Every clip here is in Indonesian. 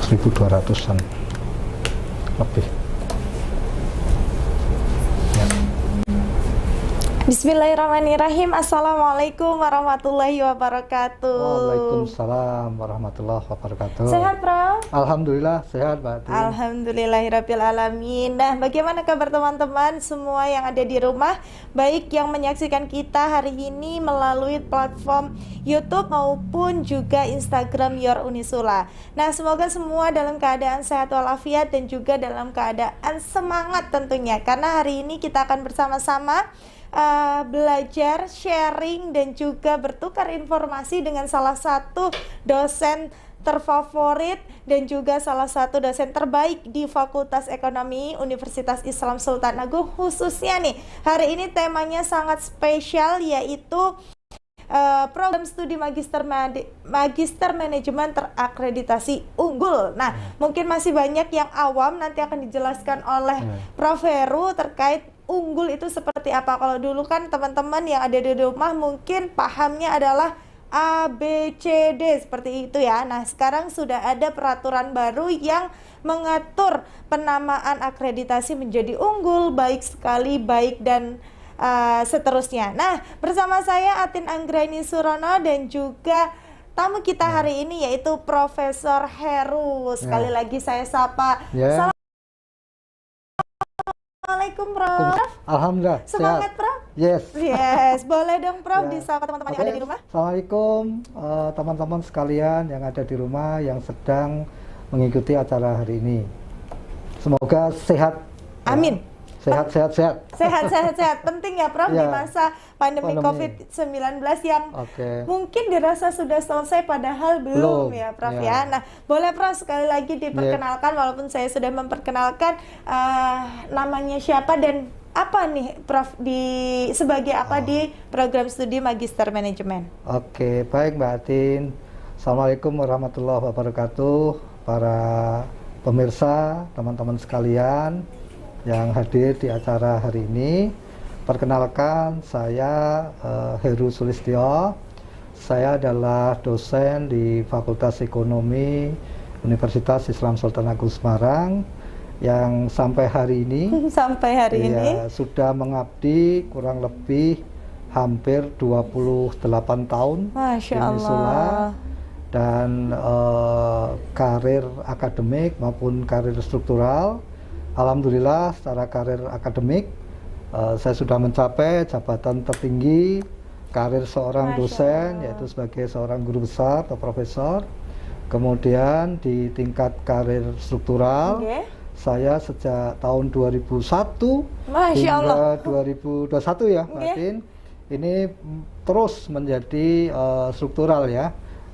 1.200-an lebih. Bismillahirrahmanirrahim. Assalamualaikum warahmatullahi wabarakatuh. Waalaikumsalam warahmatullahi wabarakatuh. Sehat, Prof? Alhamdulillah sehat, Mbak Tin. Alhamdulillahirabbil alamin. Nah, bagaimana kabar teman-teman semua yang ada di rumah, baik yang menyaksikan kita hari ini melalui platform YouTube maupun juga Instagram Your Unisula. Nah, semoga semua dalam keadaan sehat walafiat dan juga dalam keadaan semangat tentunya, karena hari ini kita akan bersama-sama belajar, sharing, dan juga bertukar informasi dengan salah satu dosen terfavorit dan juga salah satu dosen terbaik di Fakultas Ekonomi Universitas Islam Sultan Agung. Khususnya nih, hari ini temanya sangat spesial, yaitu program studi Magister Manajemen terakreditasi unggul. Nah, mungkin masih banyak yang awam, nanti akan dijelaskan oleh Prof. Heru terkait unggul itu seperti apa. Kalau dulu kan teman-teman yang ada di rumah mungkin pahamnya adalah A, B, C, D seperti itu ya. Nah, sekarang sudah ada peraturan baru yang mengatur penamaan akreditasi menjadi unggul, baik sekali, baik, dan seterusnya. Nah, bersama saya Atin Anggraini Surono dan juga tamu kita hari ini yaitu Profesor Heru. Sekali lagi saya sapa. Assalamualaikum, Prof. Alhamdulillah. Semangat, sehat. Prof. Yes. Boleh dong, Prof, disapa teman-teman yang ada di rumah. Assalamualaikum teman-teman sekalian yang ada di rumah yang sedang mengikuti acara hari ini. Semoga sehat. Amin. Sehat. Sehat. Penting ya, Prof, di masa pandemi COVID-19 yang mungkin dirasa sudah selesai padahal belum ya, Prof ya. Nah, boleh Prof sekali lagi diperkenalkan, walaupun saya sudah memperkenalkan namanya siapa dan apa nih Prof sebagai apa di program studi Magister Manajemen. Oke, baik Mbak Atin. Assalamualaikum warahmatullahi wabarakatuh, para pemirsa, teman-teman sekalian yang hadir di acara hari ini. Perkenalkan, saya Heru Sulistyo. Saya adalah dosen di Fakultas Ekonomi Universitas Islam Sultan Agung Semarang yang sampai hari ini sudah mengabdi kurang lebih hampir 28 tahun Masya di Unisula, dan karir akademik maupun karir struktural. Alhamdulillah secara karir akademik saya sudah mencapai jabatan tertinggi karir seorang dosen, yaitu sebagai seorang guru besar atau profesor. Kemudian di tingkat karir struktural, saya sejak tahun 2001 hingga 2021 ya, Mbak Tin, ini terus menjadi struktural ya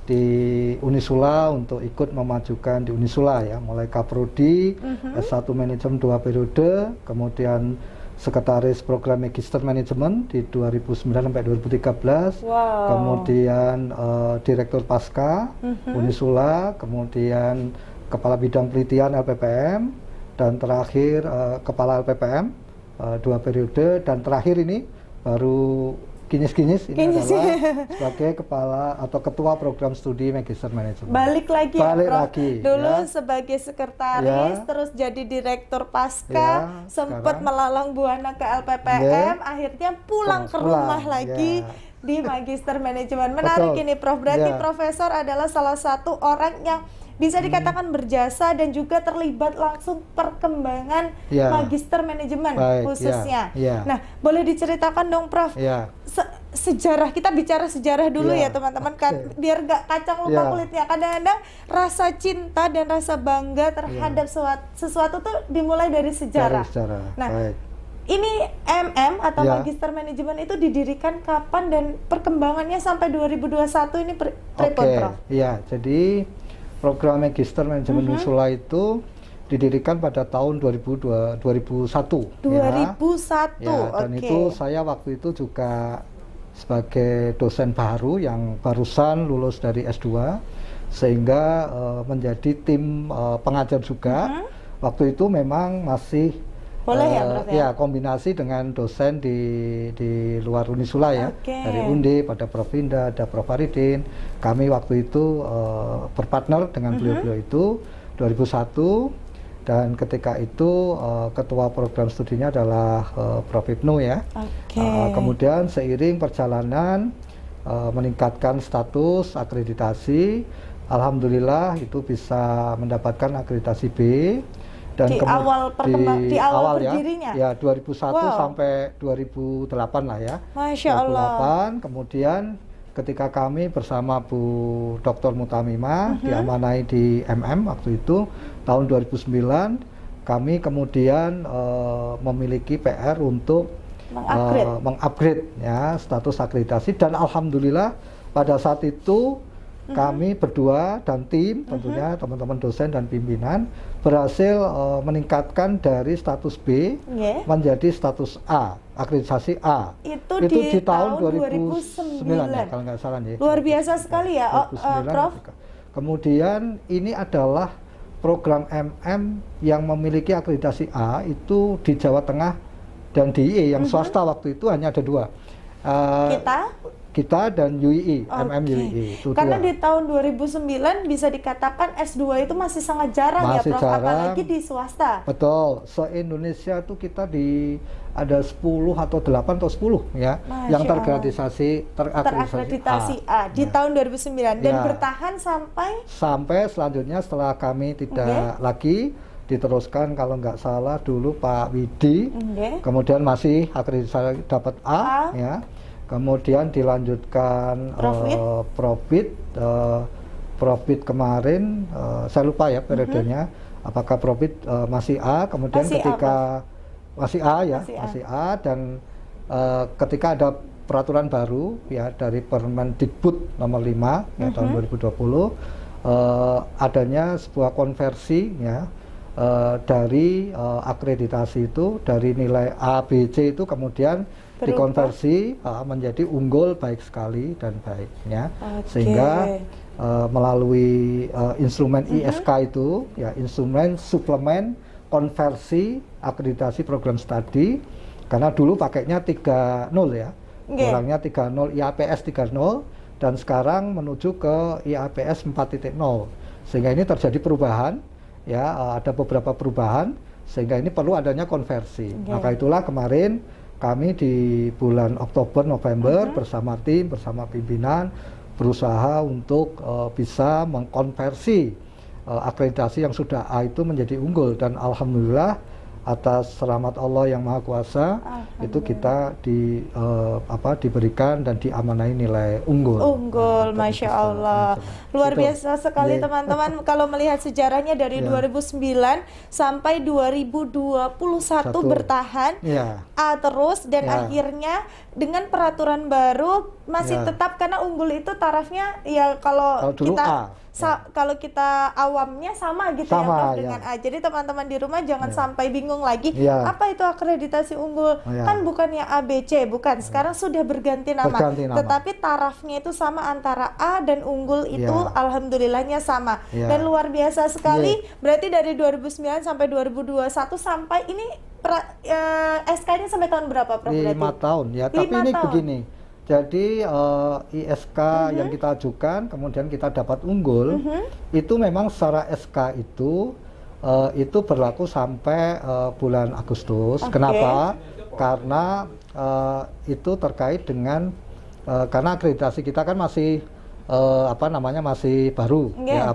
di Unisula untuk ikut memajukan di Unisula ya, mulai Kaprodi, S1 Manajemen 2 periode, kemudian Sekretaris Program Magister Manajemen di 2009 sampai 2013, kemudian Direktur Pasca Unisula, kemudian Kepala Bidang Penelitian LPPM, dan terakhir Kepala LPPM 2 periode, dan terakhir ini baru kinyis-kinyis ini adalah sebagai kepala atau ketua program studi Magister Manajemen. Balik lagi dulu ya, sebagai sekretaris, terus jadi direktur pasca, sempat melalang buana ke LPPM, akhirnya pulang ke rumah lagi di Magister Manajemen. Menarik ini, Prof. Berarti Profesor adalah salah satu orang yang bisa dikatakan berjasa dan juga terlibat langsung perkembangan Magister Manajemen khususnya. Nah, boleh diceritakan dong, Prof, sejarah, kita bicara sejarah dulu ya teman-teman, kan biar gak kacang lupa kulitnya. Kadang-kadang rasa cinta dan rasa bangga terhadap sesuatu tuh dimulai dari sejarah. Nah, ini MM atau Magister Manajemen itu didirikan kapan dan perkembangannya sampai 2021 ini Prof? Iya, jadi program Magister Manajemen Unisula itu didirikan pada tahun 2001. 2001. Dan itu saya waktu itu juga sebagai dosen baru yang barusan lulus dari S2, sehingga menjadi tim pengajar juga. Waktu itu memang masih kombinasi dengan dosen di luar Unisula ya, dari Undi, pada Prof Indah, ada Prof Faridin. Kami waktu itu berpartner dengan beliau-beliau itu, 2001, dan ketika itu ketua program studinya adalah Prof. Ibnu ya. Kemudian seiring perjalanan meningkatkan status akreditasi, alhamdulillah itu bisa mendapatkan akreditasi B. Dan di awal berdirinya? Ya 2001 sampai 2008 lah ya. Masya Allah. 2008, kemudian ketika kami bersama Bu Dr. Mutamimah diamanai di waktu itu tahun 2009, kami kemudian memiliki PR untuk mengupgrade ya status akreditasi, dan alhamdulillah pada saat itu kami berdua dan tim tentunya teman-teman dosen dan pimpinan berhasil meningkatkan dari status B menjadi status A, akreditasi A. Itu di tahun 2009 ya, kalau nggak salah ya. Luar biasa sekali ya, Prof. Kemudian ini adalah program yang memiliki akreditasi A itu di Jawa Tengah dan di IE, yang swasta waktu itu hanya ada 2. Kita dan UII, UII itu karena 2. Di tahun 2009 bisa dikatakan S2 itu masih sangat jarang ya, Prof, apalagi di swasta. Betul, se-Indonesia tuh kita ada 10 atau 8 atau 10 ya, yang terakreditasi A di tahun 2009 dan bertahan sampai selanjutnya setelah kami tidak lagi diteruskan, kalau nggak salah dulu Pak Widi, kemudian masih akreditasi dapat A. Ya. Kemudian dilanjutkan Profit kemarin, saya lupa ya periodenya, apakah Profit masih A, kemudian masih A ya, masih A, dan ketika ada peraturan baru ya dari Permendikbud nomor 5 ya, tahun 2020, adanya sebuah konversi ya dari akreditasi itu, dari nilai A, B, C itu kemudian dikonversi menjadi unggul, baik sekali dan baik ya. Sehingga melalui instrumen ISK itu ya, instrumen suplemen konversi akreditasi program studi, karena dulu pakainya 3.0 ya, kurangnya 3.0, IAPS 3.0, dan sekarang menuju ke IAPS 4.0, sehingga ini terjadi perubahan ya, ada beberapa perubahan sehingga ini perlu adanya konversi. Maka itulah kemarin kami di bulan Oktober November bersama tim, bersama pimpinan berusaha untuk bisa mengkonversi akreditasi yang sudah A itu menjadi unggul, dan alhamdulillah atas rahmat Allah yang Maha Kuasa itu kita diberikan dan diamanai nilai unggul. Masya Allah, luar biasa sekali teman-teman. Kalau melihat sejarahnya dari 2009 sampai 2021 bertahan A terus, dan akhirnya dengan peraturan baru masih tetap, karena unggul itu tarafnya ya kalau kita kalau kita awamnya sama gitu ya, Prof, dengan A. Jadi teman-teman di rumah jangan sampai bingung lagi, apa itu akreditasi unggul? Kan bukannya A, B, C, bukan. Sekarang sudah berganti nama. Tetapi tarafnya itu sama antara A dan unggul itu alhamdulillahnya sama. Dan luar biasa sekali. Berarti dari 2009 sampai 2021 sampai ini SK-nya sampai tahun berapa, Prof? 5 tahun ya. Tapi ini begini. Jadi ISK yang kita ajukan, kemudian kita dapat unggul, itu memang secara SK itu berlaku sampai bulan Agustus. Kenapa? Karena itu terkait dengan karena akreditasi kita kan masih masih baru, ya,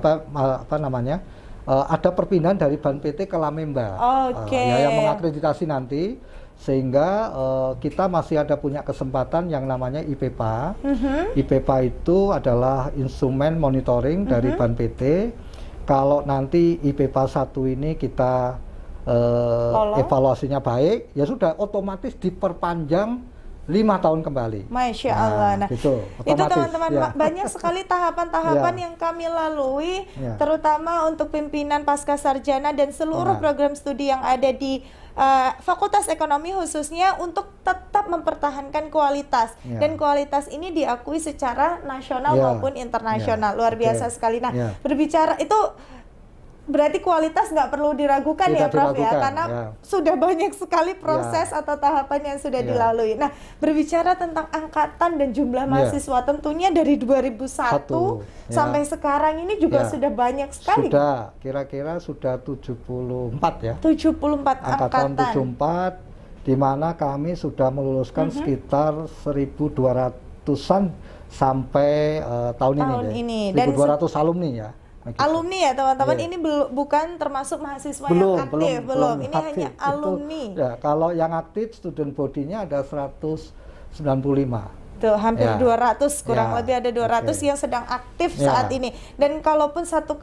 ada perpindahan dari Ban PT ke Lamemba, yang mengakreditasi nanti. Sehingga kita masih ada punya kesempatan yang namanya IPPA. IPPA itu adalah instrumen monitoring dari Ban PT. Kalau nanti IPPA 1 ini kita evaluasinya baik, ya sudah otomatis diperpanjang 5 tahun kembali. Masya Allah. Nah, itu teman-teman banyak sekali tahapan-tahapan yang kami lalui, terutama untuk pimpinan pasca sarjana dan seluruh program studi yang ada di Fakultas Ekonomi, khususnya untuk tetap mempertahankan kualitas, dan kualitas ini diakui secara nasional maupun internasional. Luar biasa sekali. Nah, berbicara itu berarti kualitas nggak perlu diragukan Tidak ya Prof ya, diragukan, karena ya. sudah banyak sekali proses atau tahapan yang sudah dilalui. Nah, berbicara tentang angkatan dan jumlah mahasiswa, tentunya dari 2001 sampai sekarang ini juga sudah banyak sekali. Sudah, kira-kira sudah 74 ya. 74 angkatan 74, di mana kami sudah meluluskan sekitar 1.200-an sampai tahun ini. Dan 1.200 alumni ya. Alumni ya teman-teman, ini bukan termasuk mahasiswa yang aktif, belum. Ini aktif, hanya alumni. Ya, kalau yang aktif student body-nya ada 195. Tuh, hampir 200, kurang lebih ada 200 yang sedang aktif saat ini. Dan kalaupun satu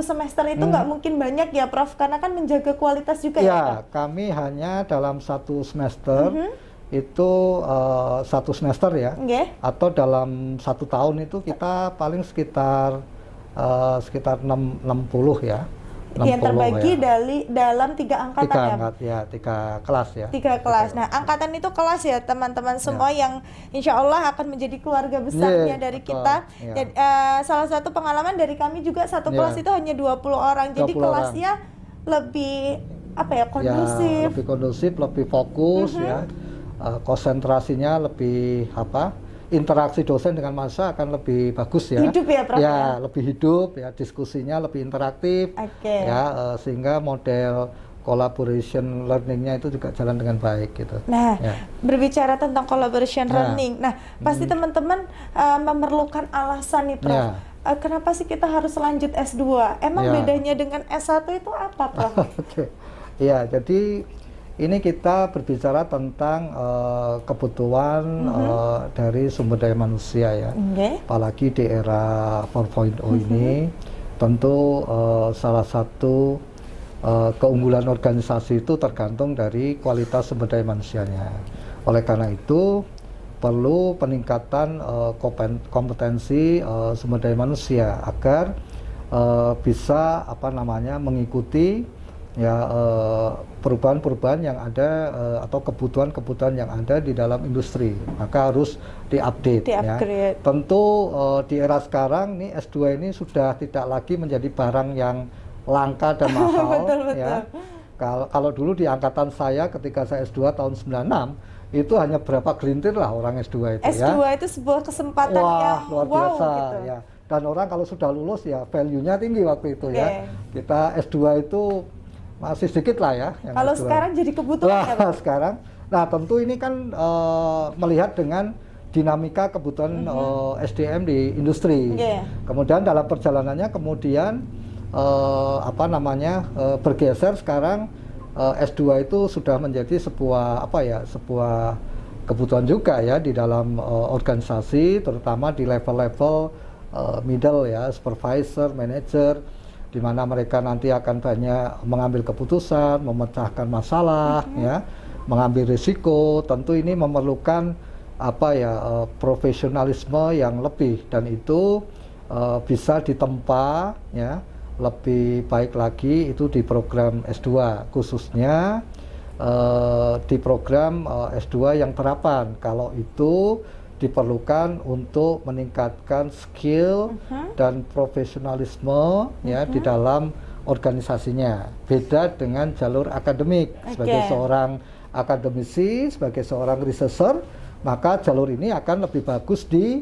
semester itu nggak mungkin banyak ya Prof, karena kan menjaga kualitas juga ya. Kami hanya dalam satu semester itu satu semester ya, atau dalam 1 tahun itu kita paling sekitar 60 ya. 60 yang terbagi dalam 3 angkatan 3 kelas ya. 3 kelas. Nah, angkatan itu kelas ya teman-teman semua yang insya Allah akan menjadi keluarga besarnya dari kita. Dan salah satu pengalaman dari kami juga satu kelas itu hanya 20 orang. Jadi kelasnya lebih kondusif. Lebih kondusif, lebih fokus ya. Konsentrasinya lebih interaksi dosen dengan mahasiswa akan lebih bagus ya. Hidup ya Prof? Ya, lebih hidup ya, diskusinya lebih interaktif. Ya, sehingga model collaboration learning-nya itu juga jalan dengan baik gitu. Nah, berbicara tentang collaboration learning. Nah, pasti teman-teman memerlukan alasan nih Prof. Kenapa sih kita harus lanjut S2? Emang bedanya dengan S1 itu apa Prof? Ya, jadi ini kita berbicara tentang kebutuhan dari sumber daya manusia ya. Apalagi di era 4.0 ini, tentu salah satu keunggulan organisasi itu tergantung dari kualitas sumber daya manusianya. Oleh karena itu, perlu peningkatan kompetensi sumber daya manusia agar bisa mengikuti perubahan-perubahan yang ada atau kebutuhan-kebutuhan yang ada di dalam industri, maka harus diupdate. Ya. Tentu di era sekarang nih S2 ini sudah tidak lagi menjadi barang yang langka dan mahal. Ya. Kalau dulu di angkatan saya ketika saya S2 tahun 96 itu hanya berapa gelintir lah orang S2 itu. S2 itu sebuah kesempatan yang luar biasa gitu. Ya. Dan orang kalau sudah lulus ya value-nya tinggi waktu itu ya. Kita S2 itu masih sedikit lah ya. Kalau sekarang jadi kebutuhan ya, sekarang. Nah tentu ini kan melihat dengan dinamika kebutuhan SDM di industri. Kemudian dalam perjalanannya bergeser sekarang S2 itu sudah menjadi sebuah sebuah kebutuhan juga ya di dalam organisasi, terutama di level-level middle ya, supervisor, manager, di mana mereka nanti akan banyak mengambil keputusan, memecahkan masalah, ya, mengambil risiko. Tentu ini memerlukan profesionalisme yang lebih, dan itu bisa ditempa ya lebih baik lagi itu di program S2, khususnya di program S2 yang terapan. Kalau itu diperlukan untuk meningkatkan skill dan profesionalisme ya di dalam organisasinya. Beda dengan jalur akademik. Sebagai seorang akademisi, sebagai seorang researcher, maka jalur ini akan lebih bagus di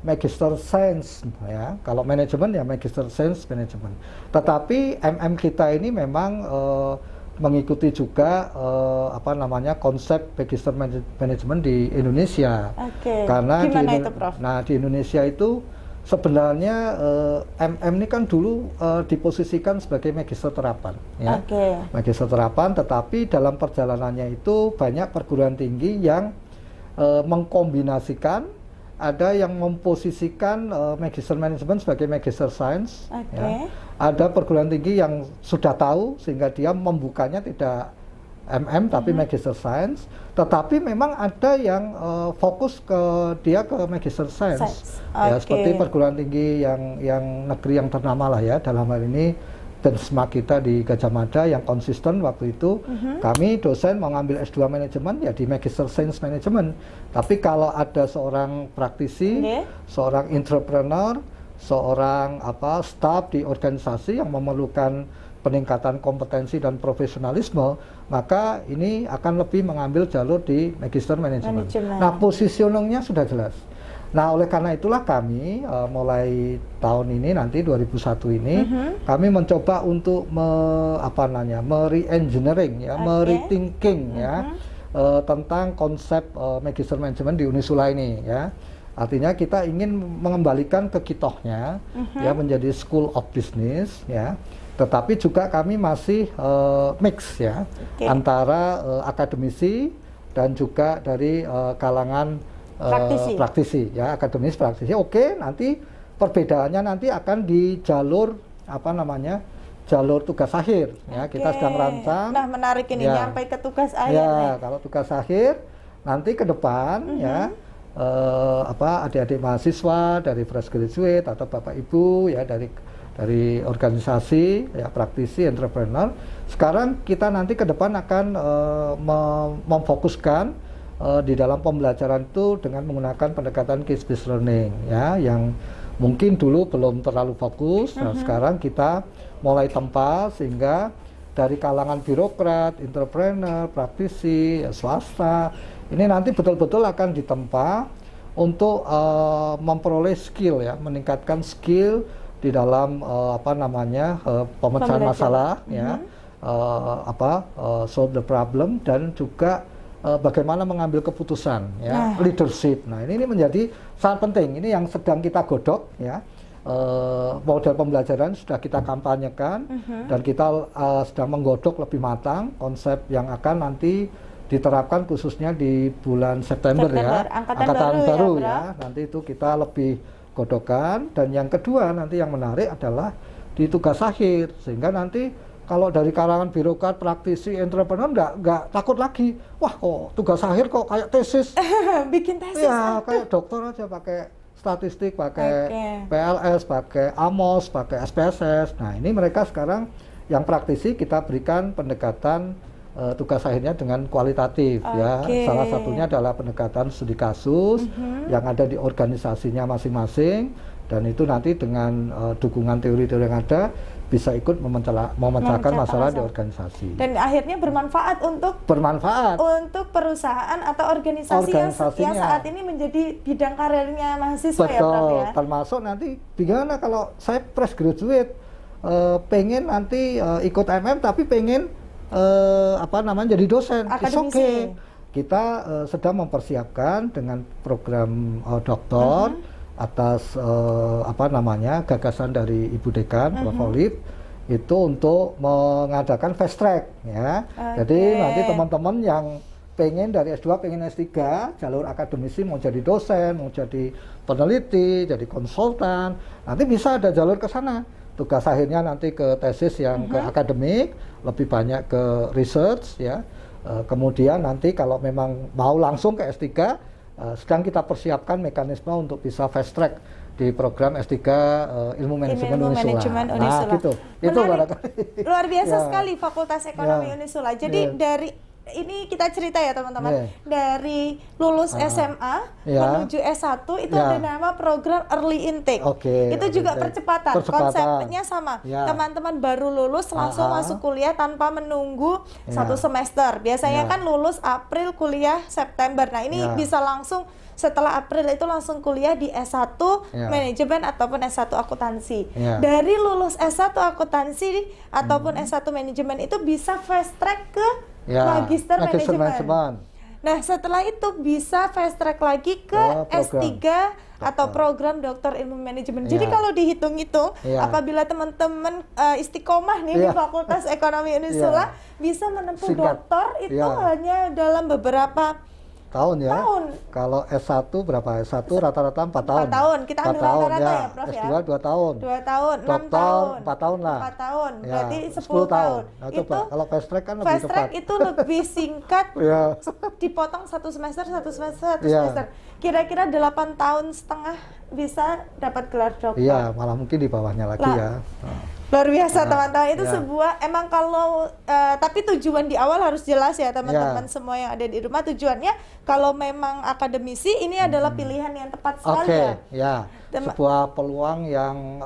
Magister Science ya. Kalau manajemen ya Magister Science Management. Tetapi MM kita ini memang mengikuti juga konsep Magister Management di Indonesia. Karena itu, Prof? Di Indonesia itu sebenarnya MM ini kan dulu diposisikan sebagai Magister terapan ya. Magister terapan, tetapi dalam perjalanannya itu banyak perguruan tinggi yang mengkombinasikan, ada yang memposisikan Magister Management sebagai Magister Science. Ya. Ada perguruan tinggi yang sudah tahu sehingga dia membukanya tidak MM tapi Magister Science. Tetapi memang ada yang fokus ke Magister Science. Ya, seperti perguruan tinggi yang negeri yang ternama lah ya, dalam hal ini benchmark kita di Gajah Mada yang konsisten waktu itu. Kami dosen mau ngambil S2 manajemen ya di Magister Science Management. Tapi kalau ada seorang praktisi, seorang entrepreneur, seorang staf di organisasi yang memerlukan peningkatan kompetensi dan profesionalisme, maka ini akan lebih mengambil jalur di Magister Manajemen. Nah, positioningnya sudah jelas. Nah, oleh karena itulah kami mulai tahun ini nanti 2001 ini kami mencoba untuk me-re-engineering ya, me-rethinking ya tentang konsep Magister Manajemen di Unisula ini ya. Artinya kita ingin mengembalikan ke kitohnya ya, menjadi School of Business ya. Tetapi juga kami masih mix ya, antara akademisi dan juga dari kalangan praktisi ya, akademis praktisi. Oke, nanti perbedaannya nanti akan di jalur jalur tugas akhir ya. Kita sedang rancang. Nah, menarik ini ya, nyampe ke tugas akhir ya nih. Kalau tugas akhir nanti ke depan ya, adik-adik mahasiswa dari fresh graduate atau bapak ibu ya dari organisasi ya, praktisi, entrepreneur. Sekarang kita nanti ke depan akan memfokuskan di dalam pembelajaran itu dengan menggunakan pendekatan case-based learning ya, yang mungkin dulu belum terlalu fokus. Nah, sekarang kita mulai tempa sehingga dari kalangan birokrat, entrepreneur, praktisi, ya, swasta, ini nanti betul-betul akan ditempa untuk memperoleh skill ya, meningkatkan skill di dalam pemecahan masalah ya, solve the problem, dan juga bagaimana mengambil keputusan ya, leadership. Nah, ini menjadi sangat penting. Ini yang sedang kita godok ya. Model pembelajaran sudah kita kampanyekan dan kita sedang menggodok lebih matang konsep yang akan nanti diterapkan khususnya di bulan September ya, angkatan baru ya. Nanti itu kita lebih godokan. Dan yang kedua nanti yang menarik adalah di tugas akhir, sehingga nanti kalau dari kalangan birokrat, praktisi, entrepreneur nggak takut lagi. Wah, kok tugas akhir kok kayak tesis. Bikin tesis. Ya, kayak dokter aja pakai statistik, pakai PLS, pakai AMOS, pakai SPSS. Nah, ini mereka sekarang yang praktisi kita berikan pendekatan tugas akhirnya dengan kualitatif ya. Salah satunya adalah pendekatan studi kasus yang ada di organisasinya masing-masing, dan itu nanti dengan dukungan teori-teori yang ada bisa ikut memecahkan masalah di organisasi. Dan akhirnya bermanfaat untuk perusahaan atau organisasi yang saat ini menjadi bidang karirnya mahasiswa. Betul, ya Prof ya. Termasuk nanti bagaimana kalau saya fresh graduate pengen nanti ikut MM tapi pengen jadi dosen. Oke. Kita sedang mempersiapkan dengan program doktor atas gagasan dari Ibu Dekan Prof Olip itu untuk mengadakan fast track ya. Jadi nanti teman-teman yang pengen dari S2 pengen S3 jalur akademisi, mau jadi dosen, mau jadi peneliti, jadi konsultan, nanti bisa ada jalur ke sana. Tugas akhirnya nanti ke tesis yang ke akademik, lebih banyak ke research ya. Kemudian nanti kalau memang mau langsung ke S3, sedang kita persiapkan mekanisme untuk bisa fast track di program S3 Ilmu Manajemen Unisula. Nah, gitu. Itu barangkali. Luar biasa sekali Fakultas Ekonomi Unisula. Jadi dari ini kita cerita ya teman-teman, dari lulus SMA menuju S1 itu ada nama program early intake. Itu juga percepatan. Konsepnya sama. Teman-teman baru lulus langsung masuk kuliah tanpa menunggu satu semester. Biasanya kan lulus April kuliah September. Nah, ini bisa langsung setelah April itu langsung kuliah di S1 manajemen ataupun S1 akuntansi. Dari lulus S1 akuntansi ataupun S1 manajemen itu bisa fast track ke Magister Manajemen. Nah, setelah itu bisa fast track lagi ke S3 atau program Doktor Ilmu Manajemen. Jadi kalau dihitung-hitung, apabila teman-teman istiqomah nih di Fakultas Ekonomi Unisula bisa menempuh doktor itu hanya dalam beberapa tahun ya. Kalau S1 berapa? S1 rata-rata 4 tahun. 4 tahun. Kita ambil rata-rata ya, Prof ya. S2 2 tahun. 2 tahun, 6 tahun. 4 tahun lah. 4 tahun. Berarti 10 tahun. Nah, itu kalau fast track kan lebih cepat. Fast track itu lebih singkat. Dipotong 1 semester, 1 semester, 1 semester. Kira-kira 8 tahun setengah bisa dapat gelar doktor. Iya, malah mungkin di bawahnya lagi ya. Luar biasa Nah, teman-teman, itu ya. sebuah emang kalau tapi tujuan di awal harus jelas ya teman-teman Ya. semua yang ada di rumah, tujuannya kalau memang akademisi ini adalah pilihan yang tepat sekali Oke, ya. ya. Sebuah peluang yang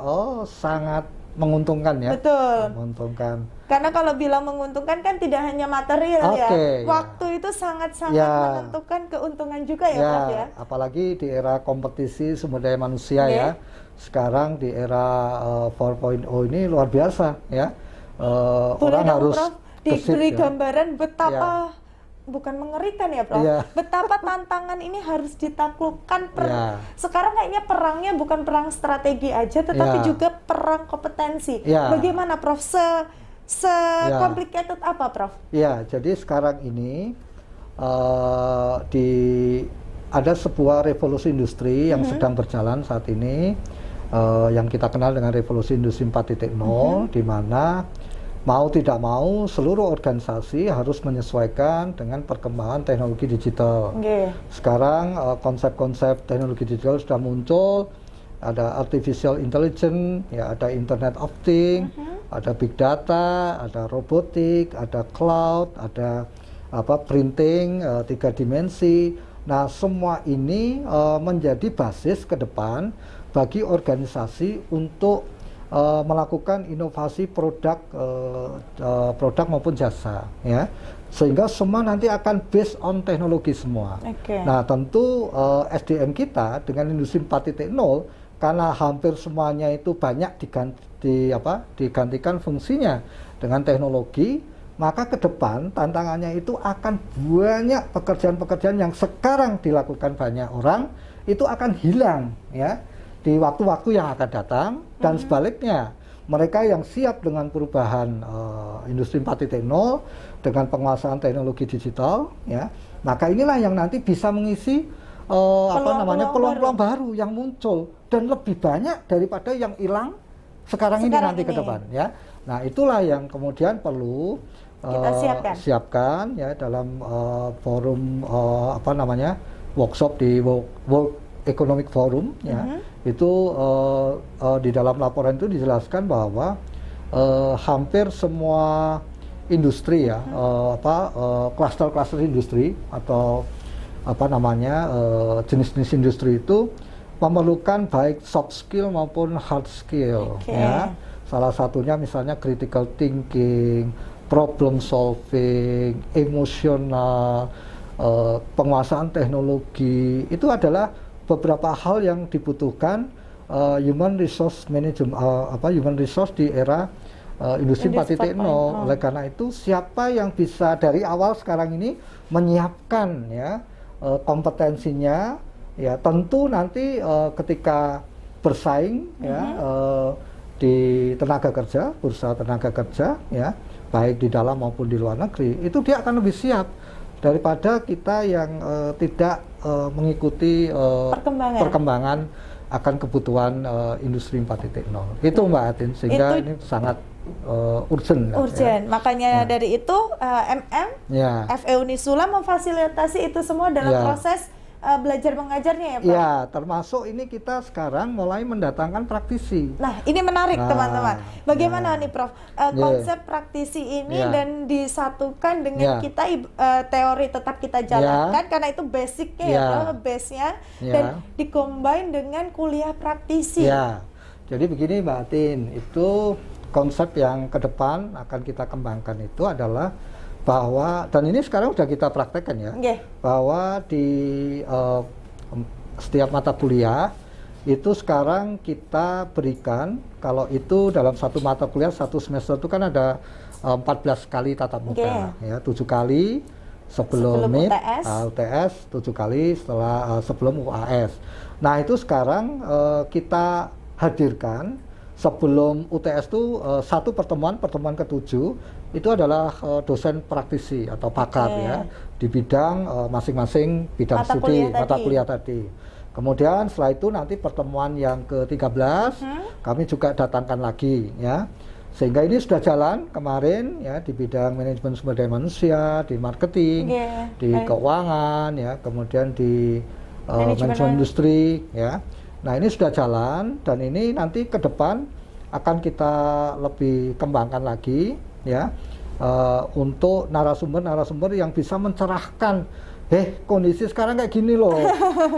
sangat menguntungkan ya. Betul. Menguntungkan. Karena kalau bilang menguntungkan kan tidak hanya material ya. Oke, ya. Waktu itu sangat-sangat Ya. menentukan keuntungan juga ya, Prof ya. Apalagi di era kompetisi sumber daya manusia ya. Sekarang di era 4.0 ini luar biasa ya. Boleh Orang dong, harus Prof, gesit diberi ya. gambaran betapa bukan mengerikan ya, Prof. Iya. Betapa tantangan ini harus ditaklukkan. Iya. Sekarang kayaknya perangnya bukan perang strategi aja, tetapi Iya. juga perang kompetensi. Iya. Bagaimana, Prof? Complicated apa, Prof? Ya, jadi sekarang ini ada sebuah revolusi industri yang sedang berjalan saat ini, yang kita kenal dengan revolusi industri 4.0, di mana mau tidak mau seluruh organisasi harus menyesuaikan dengan perkembangan teknologi digital. Sekarang konsep-konsep teknologi digital sudah muncul, ada artificial intelligence, ya, ada Internet of Things, ada big data, ada robotik, ada cloud, ada printing 3 dimensi. Nah, semua ini menjadi basis ke depan bagi organisasi untuk melakukan inovasi produk maupun jasa, ya, sehingga semua nanti akan based on teknologi semua. Nah, tentu SDM kita dengan industri 4.0 karena hampir semuanya itu banyak digantikan fungsinya dengan teknologi, maka ke depan tantangannya itu akan banyak pekerjaan-pekerjaan yang sekarang dilakukan banyak orang itu akan hilang, ya, di waktu-waktu yang akan datang. Dan sebaliknya, mereka yang siap dengan perubahan industri 4.0 dengan penguasaan teknologi digital, ya, maka inilah yang nanti bisa mengisi peluang-peluang baru yang muncul dan lebih banyak daripada yang hilang sekarang ini nanti ke depan, ya. Nah, itulah yang kemudian perlu kita siapkan ya dalam forum workshop di World Economic Forum, ya. Itu di dalam laporan itu dijelaskan bahwa hampir semua industri ya, klaster-klaster industri atau jenis-jenis industri itu memerlukan baik soft skill maupun hard skill, ya. Salah satunya misalnya critical thinking, problem solving, emosional, penguasaan teknologi, itu adalah beberapa hal yang dibutuhkan human resource management, human resource di era industri 4.0. Oleh karena itu, siapa yang bisa dari awal sekarang ini menyiapkan ya kompetensinya, ya tentu nanti ketika bersaing ya di tenaga kerja, bursa tenaga kerja, ya baik di dalam maupun di luar negeri, itu dia akan lebih siap daripada kita yang tidak mengikuti perkembangan akan kebutuhan industri 4.0. Itu Mbak Atin, sehingga ini sangat urgent. Ya. Makanya dari itu FE Unisula memfasilitasi itu semua dalam proses belajar mengajarnya ya Pak? Ya, termasuk ini kita sekarang mulai mendatangkan praktisi. Nah, ini menarik teman-teman. Bagaimana nih Prof? Konsep praktisi ini dan disatukan dengan kita teori tetap kita jalankan karena itu basicnya ya Prof, base-nya, dan dikombin dengan kuliah praktisi. Ya, jadi begini Mbak Atin, itu konsep yang ke depan akan kita kembangkan itu adalah bahwa, dan ini sekarang sudah kita praktekkan ya, bahwa di setiap mata kuliah itu sekarang kita berikan, kalau itu dalam satu mata kuliah satu semester itu kan ada 14 kali tatap muka, ya 7 kali sebelum UTS, 7 kali sebelum UAS. Nah itu sekarang kita hadirkan sebelum UTS itu satu pertemuan ke-7 itu adalah dosen praktisi atau pakar ya di bidang masing-masing bidang studi mata kuliah tadi. Kemudian setelah itu nanti pertemuan yang ke-13 kami juga datangkan lagi ya. Sehingga ini sudah jalan kemarin ya di bidang manajemen sumber daya manusia, di marketing, di keuangan ya, kemudian di manajemen industri ya. Nah, ini sudah jalan dan ini nanti ke depan akan kita lebih kembangkan lagi ya, untuk narasumber-narasumber yang bisa mencerahkan kondisi sekarang kayak gini loh,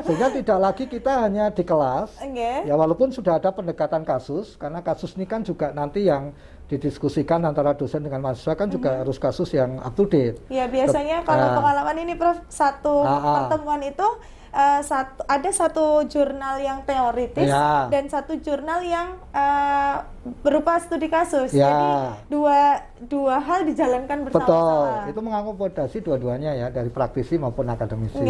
sehingga tidak lagi kita hanya di kelas, ya walaupun sudah ada pendekatan kasus, karena kasus ini kan juga nanti yang didiskusikan antara dosen dengan mahasiswa kan juga harus kasus yang up to date. Ya biasanya kalau pengalaman ini Prof, satu pertemuan itu ada satu jurnal yang teoritis dan satu jurnal yang berupa studi kasus. Jadi dua hal dijalankan bersama-sama. Betul, itu mengakomodasi dua-duanya ya, dari praktisi maupun akademisi.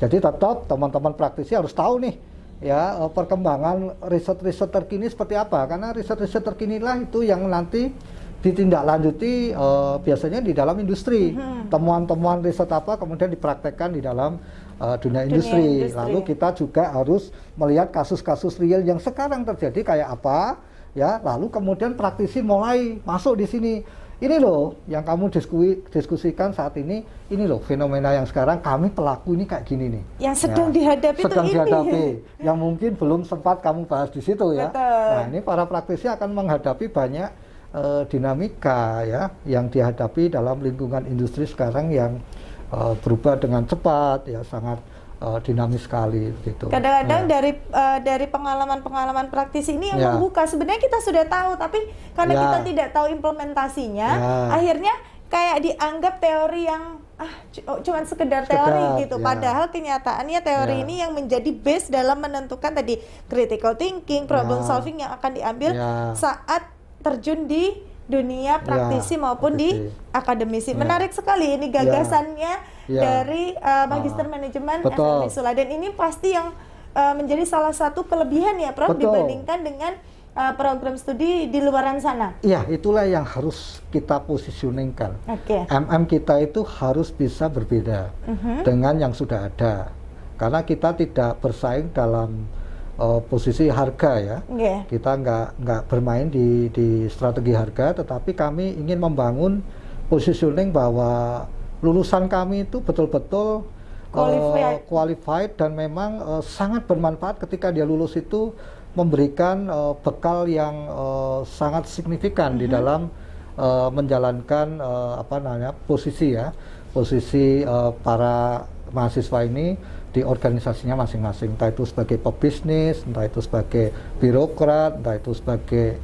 Jadi tetap teman-teman praktisi harus tahu nih ya, perkembangan riset-riset terkini seperti apa, karena riset-riset terkini lah itu yang nanti ditindaklanjuti biasanya di dalam industri. Temuan-temuan riset apa kemudian dipraktekkan di dalam dunia industri. Lalu kita juga harus melihat kasus-kasus real yang sekarang terjadi kayak apa ya, lalu kemudian praktisi mulai masuk di sini. Ini loh yang kamu diskusikan saat ini loh fenomena yang sekarang kami pelaku ini kayak gini nih. Yang sedang dihadapi yang mungkin belum sempat kamu bahas di situ ya. Betul. Nah, ini para praktisi akan menghadapi banyak dinamika ya yang dihadapi dalam lingkungan industri sekarang yang berubah dengan cepat ya, sangat dinamis sekali gitu. Kadang-kadang dari pengalaman-pengalaman praktisi ini yang membuka, sebenarnya kita sudah tahu tapi karena kita tidak tahu implementasinya, akhirnya kayak dianggap teori yang cuman sekedar teori gitu. Padahal kenyataannya teori ini yang menjadi base dalam menentukan tadi critical thinking, problem solving yang akan diambil saat terjun di dunia praktisi maupun di akademisi. Menarik sekali ini gagasannya dari Magister Manajemen FMI Sula, dan ini pasti yang menjadi salah satu kelebihan ya Prof dibandingkan dengan program studi di luaran sana. Iya, itulah yang harus kita positioningkan. MM kita itu harus bisa berbeda dengan yang sudah ada, karena kita tidak bersaing dalam posisi harga ya. Kita nggak bermain di strategi harga, tetapi kami ingin membangun positioning bahwa lulusan kami itu betul-betul qualified dan memang sangat bermanfaat ketika dia lulus itu, memberikan bekal yang sangat signifikan di dalam menjalankan posisi para mahasiswa ini di organisasinya masing-masing, entah itu sebagai pebisnis, entah itu sebagai birokrat, entah itu sebagai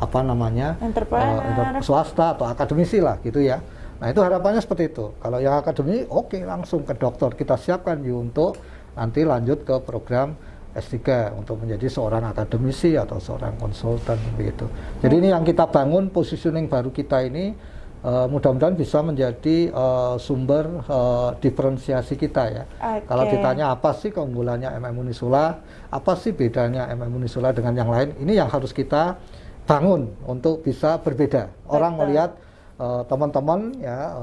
entrepreneur, swasta atau akademisi lah gitu ya. Nah itu harapannya seperti itu. Kalau yang akademisi langsung ke doktor, kita siapkan untuk nanti lanjut ke program S3 untuk menjadi seorang akademisi atau seorang konsultan begitu. Jadi ini yang kita bangun, positioning baru kita ini mudah-mudahan bisa menjadi sumber diferensiasi kita ya. Kalau ditanya apa sih keunggulannya MM Unisula, apa sih bedanya MM Unisula dengan yang lain, ini yang harus kita bangun untuk bisa berbeda. Orang melihat teman-teman ya,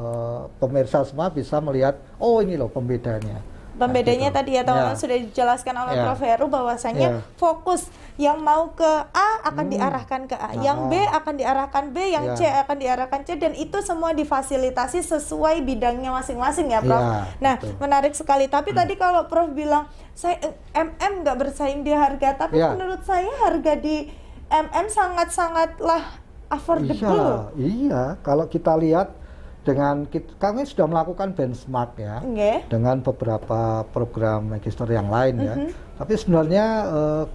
pemirsa semua bisa melihat, oh ini loh pembedanya. Pembedanya tadi ya teman-teman sudah dijelaskan oleh Prof Heru bahwasanya fokus yang mau ke A akan diarahkan ke A, yang B akan diarahkan B, yang C akan diarahkan C, dan itu semua difasilitasi sesuai bidangnya masing-masing ya Prof. Nah menarik sekali. Tapi tadi kalau Prof bilang saya MM nggak bersaing di harga, tapi menurut saya harga di MM sangat-sangatlah affordable. Iya, kalau kita lihat kami sudah melakukan benchmark ya dengan beberapa program magister yang lain ya. Tapi sebenarnya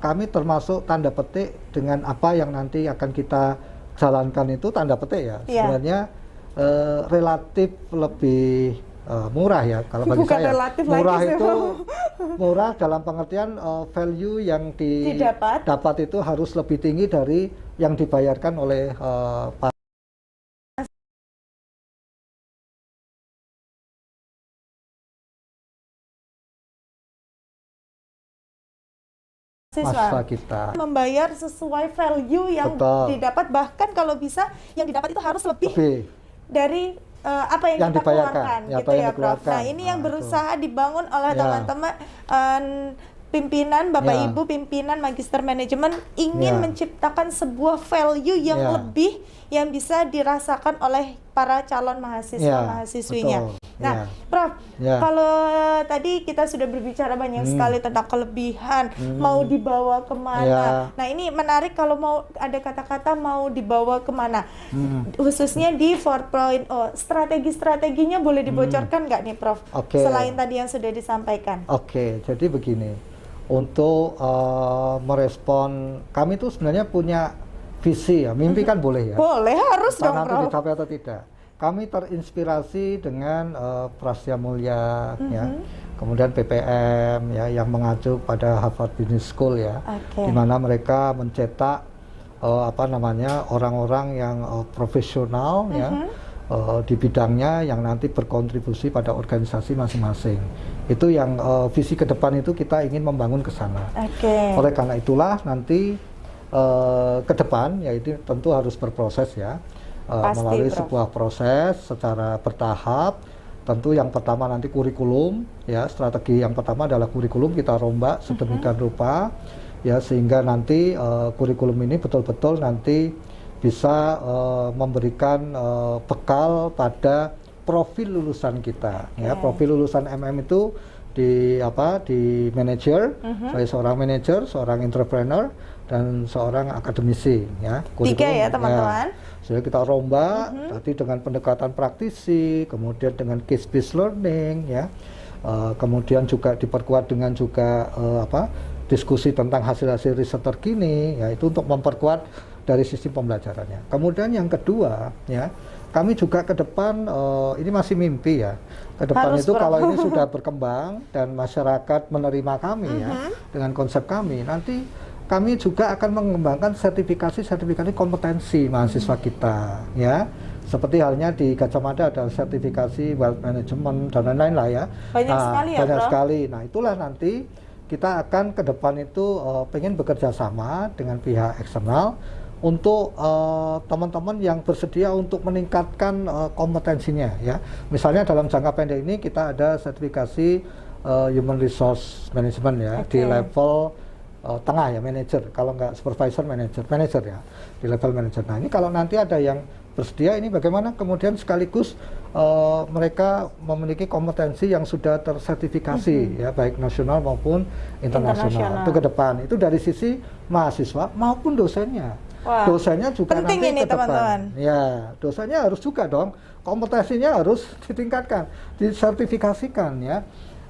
kami termasuk tanda petik dengan apa yang nanti akan kita jalankan itu tanda petik ya. Sebenarnya relatif lebih murah ya kalau bagi saya. Murah itu murah dalam pengertian value yang didapat itu harus lebih tinggi dari yang dibayarkan oleh mahasiswa kita. Membayar sesuai value yang didapat, bahkan kalau bisa yang didapat itu harus lebih dari apa yang kita keluarkan gitu ya Prof. Nah ini yang berusaha dibangun oleh teman-teman pimpinan Bapak Ibu pimpinan Magister Manajemen, ingin menciptakan sebuah value yang lebih yang bisa dirasakan oleh para calon mahasiswa-mahasiswinya. Betul. Nah, Prof, kalau tadi kita sudah berbicara banyak sekali tentang kelebihan, mau dibawa kemana. Nah, ini menarik kalau mau ada kata-kata mau dibawa kemana, khususnya di 4.0. Strategi-strateginya boleh dibocorkan nggak nih, Prof? Selain tadi yang sudah disampaikan. Jadi begini, untuk merespon, kami tuh sebenarnya punya visi ya, mimpi kan boleh ya? Boleh, harus dong, nanti Prof. dicapai atau tidak. Kami terinspirasi dengan Prasya Mulia, ya, kemudian PPM ya, yang mengacu pada Harvard Business School ya, di mana mereka mencetak orang-orang yang profesional ya di bidangnya yang nanti berkontribusi pada organisasi masing-masing. Itu yang visi ke depan itu kita ingin membangun ke sana. Oleh karena itulah nanti ke depan ya itu tentu harus berproses ya. Melalui sebuah proses secara bertahap. Tentu yang pertama nanti kurikulum ya, strategi yang pertama adalah kurikulum kita rombak sedemikian rupa ya, sehingga nanti kurikulum ini betul-betul nanti bisa memberikan bekal pada profil lulusan kita ya. Profil lulusan MM itu di manajer, saya seorang manajer, seorang entrepreneur, dan seorang akademisi ya. Tiga ya teman-teman. Jadi kita rombak tadi dengan pendekatan praktisi, kemudian dengan case based learning ya, kemudian juga diperkuat dengan juga diskusi tentang hasil-hasil riset terkini ya, itu untuk memperkuat dari sisi pembelajarannya. Kemudian yang kedua ya, kami juga ke depan ini masih mimpi ya, ke depan itu kalau ini sudah berkembang dan masyarakat menerima kami ya dengan konsep kami, nanti kami juga akan mengembangkan sertifikasi kompetensi mahasiswa kita ya. Seperti halnya di Gajah Mada ada sertifikasi wealth management dan lain-lain lah ya. Banyak sekali. Nah, itulah nanti kita akan ke depan itu pengen bekerja sama dengan pihak eksternal untuk teman-teman yang bersedia untuk meningkatkan kompetensinya ya. Misalnya dalam jangka pendek ini kita ada sertifikasi human resource management ya di level tengah ya, manager, kalau nggak supervisor manager ya, di level manager. Nah, ini kalau nanti ada yang bersedia, ini bagaimana kemudian sekaligus mereka memiliki kompetensi yang sudah tersertifikasi ya, baik nasional maupun internasional. Itu ke depan, itu dari sisi mahasiswa maupun dosennya. Dosennya juga penting nanti ini, ke depan. Teman-teman. Ya, dosennya harus juga dong, kompetensinya harus ditingkatkan, disertifikasikan ya.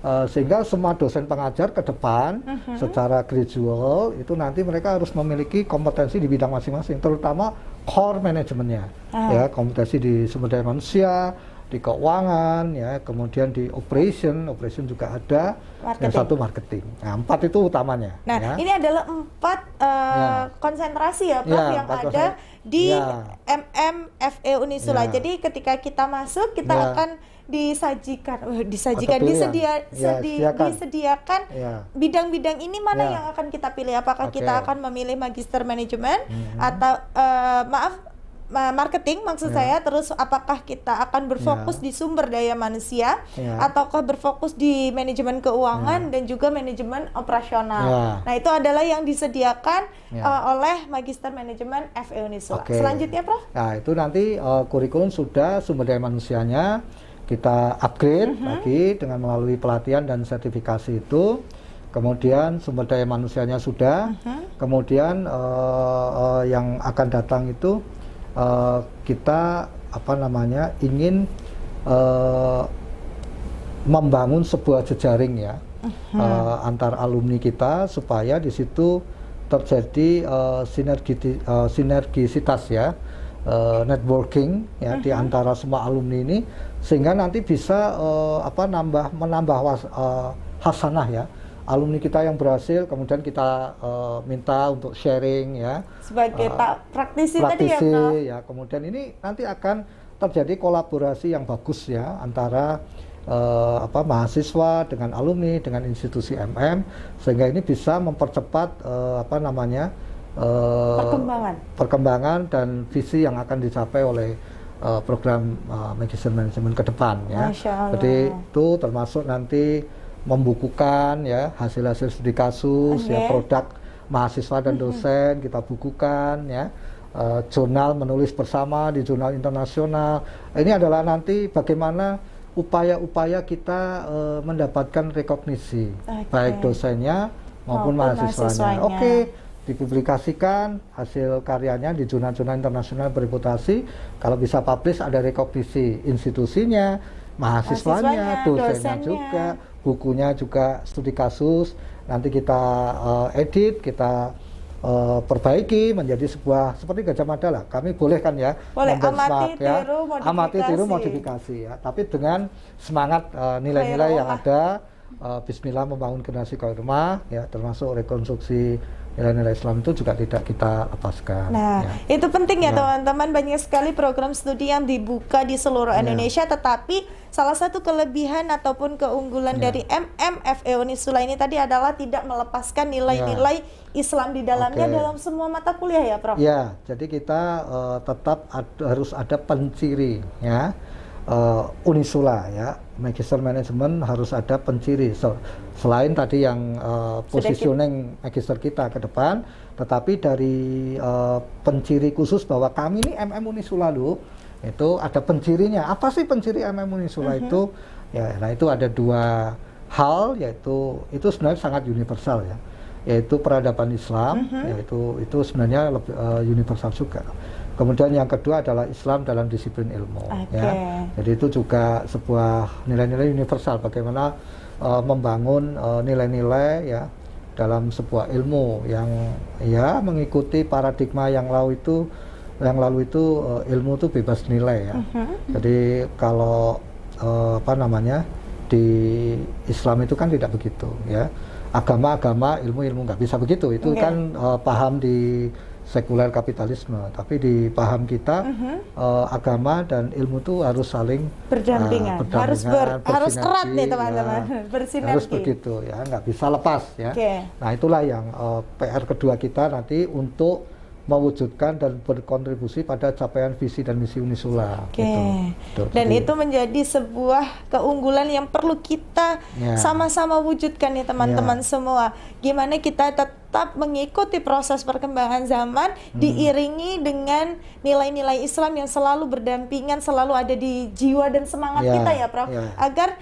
Sehingga semua dosen pengajar ke depan secara gradual itu nanti mereka harus memiliki kompetensi di bidang masing-masing, terutama core manajemennya ya, kompetensi di sumber daya manusia, di keuangan ya, kemudian di operation juga ada, yang satu marketing. Nah, 4 itu utamanya. Nah, ya. Ini adalah 4 konsentrasi ya, Prof, yang ada di MMFE Unisula. Jadi ketika kita masuk kita akan disediakan bidang-bidang ini mana yang akan kita pilih, apakah kita akan memilih magister manajemen atau marketing maksud saya, terus apakah kita akan berfokus di sumber daya manusia ataukah berfokus di manajemen keuangan dan juga manajemen operasional. Nah, itu adalah yang disediakan oleh magister manajemen FE Unisula. Selanjutnya, Prof? Nah, itu nanti kurikulum sudah, sumber daya manusianya kita upgrade lagi dengan melalui pelatihan dan sertifikasi itu. Kemudian sumber daya manusianya sudah. Kemudian yang akan datang itu kita ingin membangun sebuah jejaring ya antar alumni kita supaya di situ terjadi sinergisitas ya, networking ya di antara semua alumni ini, sehingga nanti bisa menambah hasanah ya, alumni kita yang berhasil kemudian kita minta untuk sharing ya, sebagai praktisi tadi ya, kemudian ini nanti akan terjadi kolaborasi yang bagus ya antara mahasiswa dengan alumni dengan institusi MM, sehingga ini bisa mempercepat perkembangan dan visi yang akan dicapai oleh program magister manajemen ke depan ya. Jadi itu termasuk nanti membukukan ya hasil-hasil studi kasus ya, produk mahasiswa dan dosen kita bukukan ya, jurnal menulis bersama di jurnal internasional. Ini adalah nanti bagaimana upaya-upaya kita mendapatkan rekognisi, baik dosennya maupun mahasiswanya. Oke, dipublikasikan hasil karyanya di jurnal-jurnal internasional bereputasi. Kalau bisa publish ada rekognisi institusinya, mahasiswanya, dosennya juga, bukunya juga studi kasus. Nanti kita edit, kita perbaiki menjadi sebuah seperti Gajah Mada lah. Kami boleh kan ya, boleh amati tiru modifikasi ya, tapi dengan semangat nilai-nilai yang ada. Bismillah membangun generasi Khairul ya, termasuk rekonstruksi nilai-nilai Islam itu juga tidak kita lepaskan. Nah, ya. Itu penting ya teman-teman, banyak sekali program studi yang dibuka di seluruh Indonesia, tetapi salah satu kelebihan ataupun keunggulan dari FE Unisula ini tadi adalah tidak melepaskan nilai-nilai Islam di dalamnya dalam semua mata kuliah ya, Prof? Ya, jadi kita tetap harus ada penciri ya. Unisula ya, Magister Management harus ada penciri selain tadi yang positioning Magister kita ke depan, tetapi dari penciri khusus bahwa kami ini Unisula loh, itu ada pencirinya. Apa sih penciri Unisula itu? Ya, nah itu ada dua hal, yaitu itu sebenarnya sangat universal ya, yaitu peradaban Islam, yaitu itu sebenarnya lebih universal juga. Kemudian yang kedua adalah Islam dalam disiplin ilmu. Ya. Jadi itu juga sebuah nilai-nilai universal, bagaimana membangun nilai-nilai ya dalam sebuah ilmu yang ya mengikuti paradigma yang lalu itu ilmu itu bebas nilai ya. Jadi kalau di Islam itu kan tidak begitu ya. Agama-agama, ilmu-ilmu nggak bisa begitu. Itu kan paham di sekuler kapitalisme, tapi di paham kita agama dan ilmu itu harus saling berdampingan, harus erat nih teman-teman, bersinergi. Harus begitu ya, nggak bisa lepas ya. Nah itulah yang PR kedua kita nanti untuk mewujudkan dan berkontribusi pada capaian visi dan misi Unisula. Gitu. Dan itu menjadi sebuah keunggulan yang perlu kita sama-sama wujudkan ya teman-teman semua. Gimana kita tetap mengikuti proses perkembangan zaman diiringi dengan nilai-nilai Islam yang selalu berdampingan, selalu ada di jiwa dan semangat kita ya Prof. Agar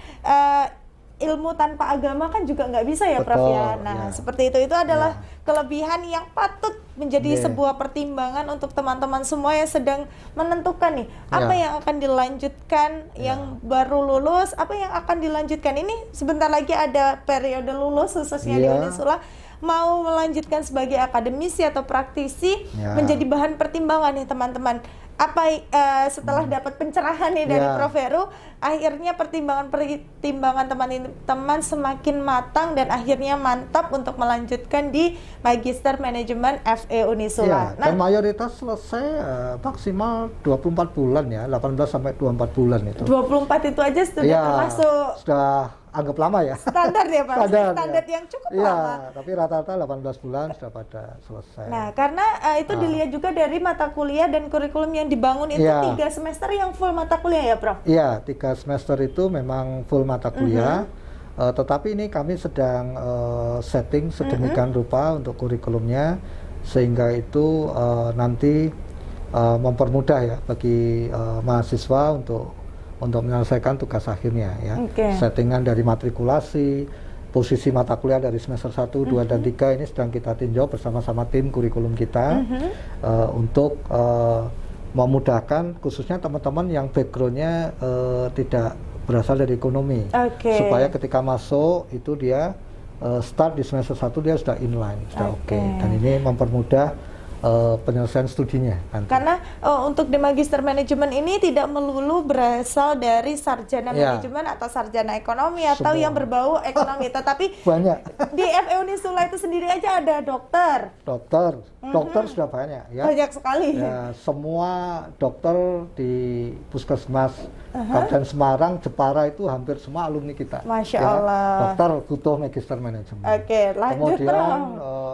ilmu tanpa agama kan juga nggak bisa ya Prof ya. Nah seperti itu adalah kelebihan yang patut menjadi sebuah pertimbangan untuk teman-teman semua yang sedang menentukan nih apa yang akan dilanjutkan, yang baru lulus, apa yang akan dilanjutkan. Ini sebentar lagi ada periode lulus khususnya di Unisula, mau melanjutkan sebagai akademisi atau praktisi menjadi bahan pertimbangan nih teman-teman. Apa setelah dapat pencerahan nih dari Prof Heru, akhirnya pertimbangan teman-teman semakin matang dan akhirnya mantap untuk melanjutkan di Magister Manajemen FE Unisula. Dan mayoritas selesai maksimal 24 bulan ya, 18 sampai 24 bulan itu. 24 itu aja sudah termasuk sudah anggap lama ya. Standar ya Pak, standar yang cukup lama. Tapi rata-rata 18 bulan sudah pada selesai. Nah, karena itu dilihat juga dari mata kuliah dan kurikulum yang dibangun itu 3 semester yang full mata kuliah ya Prof? Iya, 3 semester itu memang full mata kuliah. Tetapi ini kami sedang setting sedemikian rupa untuk kurikulumnya, sehingga itu nanti mempermudah ya bagi mahasiswa untuk menyelesaikan tugas akhirnya ya. Settingan dari matrikulasi, posisi mata kuliah dari semester 1, 2, dan 3 ini sedang kita tinjau bersama-sama tim kurikulum kita untuk memudahkan khususnya teman-teman yang backgroundnya tidak berasal dari ekonomi, supaya ketika masuk itu dia start di semester 1 dia sudah inline, sudah dan ini mempermudah penyelesaian studinya nanti. Karena untuk di Magister Manajemen ini tidak melulu berasal dari sarjana manajemen atau sarjana ekonomi atau yang berbau ekonomi, tetapi banyak. Di FE Unisula itu sendiri aja ada dokter. Dokter sudah banyak ya. Banyak sekali. Ya, semua dokter di Puskesmas Kabupaten Semarang, Jepara itu hampir semua alumni kita. Masya Allah. Dokter butuh Magister Manajemen. Lanjut. Kemudian